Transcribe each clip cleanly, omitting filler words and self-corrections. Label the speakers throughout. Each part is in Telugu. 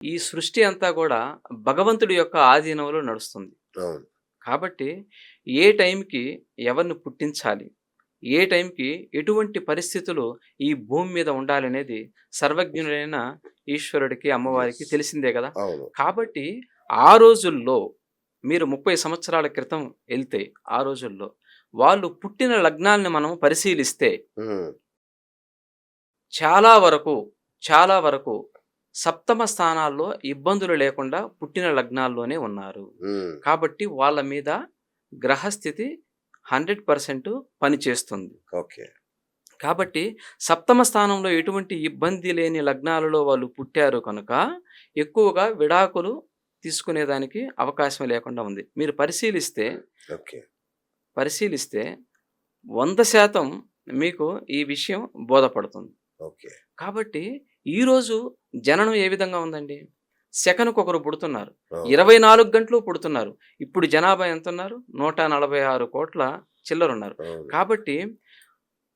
Speaker 1: ఈ సృష్టి అంతా గూడా భగవంతుడి యొక్క ఆధీనంలో నడుస్తుంది.
Speaker 2: అవును.
Speaker 1: కాబట్టి ఏ టైంకి ఎవరిని పుట్టించాలి? ఏ టైంకి ఎటువంటి పరిస్థితులు ఈ భూమి మీద ఉండాలనేది సర్వజ్ఞుడైన ఈశ్వరుడికి,
Speaker 2: యెస్.
Speaker 1: అమ్మవారికి తెలిసిందే గదా!
Speaker 2: అవును.
Speaker 1: కాబట్టి ఆ రోజుల్లో మీరు 30 సంవత్సరాల క్రితం ఎళ్తే ఆ రోజుల్లో వాళ్ళు పుట్టిన లగ్నాల్ని మనం పరిశీలిస్తే
Speaker 2: హ్మ్.
Speaker 1: చాలా వరకు, చాలా వరకు సప్తమ స్థానాల్లో ఇబ్బందులు లేకుండా పుట్టిన లగ్నాల్లోనే ఉన్నారు.
Speaker 2: హ్మ్.
Speaker 1: కాబట్టి వాళ్ళ మీద గ్రహస్థితి 100% పనిచేస్తుంది.
Speaker 2: ఓకే.
Speaker 1: కాబట్టి సప్తమ స్థానంలో ఎటువంటి ఇబ్బంది లేని లగ్నాలలో వాళ్ళు పుట్టారు కనుక ఎక్కువగా విడాకులు తీసుకునేదానికి అవకాశం లేకుండా ఉంది. మీరు
Speaker 2: ఓకే.
Speaker 1: పరిశీలిస్తే 100% మీకు ఈ విషయం బోధపడుతుంది.
Speaker 2: ఓకే.
Speaker 1: కాబట్టి ఈరోజు జననం ఏ విధంగా ఉందండి? సెకనుకొకరు పుడుతున్నారు.
Speaker 2: అవును.
Speaker 1: 24 గంటలు పుడుతున్నారు. ఇప్పుడు జనాభా ఎంతున్నారు? 146,00,00,000 చిల్లరున్నారు.
Speaker 2: అవును.
Speaker 1: కాబట్టి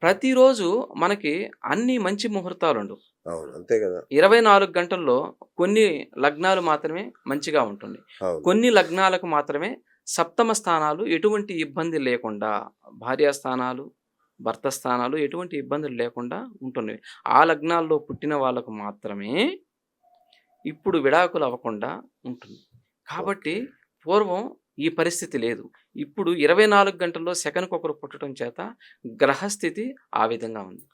Speaker 1: ప్రతిరోజు మనకి అన్ని మంచి ముహూర్తాలుండవు.
Speaker 2: అవును. అంతే గదా!
Speaker 1: 24 గంటల్లో కొన్ని లగ్నాలు మాత్రమే మంచిగా ఉంటుంది.
Speaker 2: అవును.
Speaker 1: కొన్ని లగ్నాలకు మాత్రమే సప్తమ స్థానాలు ఎటువంటి ఇబ్బంది లేకుండా భార్యా స్థానాలు, భర్త స్థానాలు ఎటువంటి ఇబ్బందులు లేకుండా ఉంటున్నవి. ఆ లగ్నాల్లో పుట్టిన వాళ్ళకు మాత్రమే ఇప్పుడు విడాకులు అవ్వకుండా ఉంటుంది. కాబట్టి
Speaker 2: ఓకే.
Speaker 1: పూర్వం ఈ పరిస్థితి లేదు. ఇప్పుడు 24 గంటల్లో సెకనుకొకరు పుట్టడం చేత గ్రహస్థితి ఆ విధంగా ఉంది.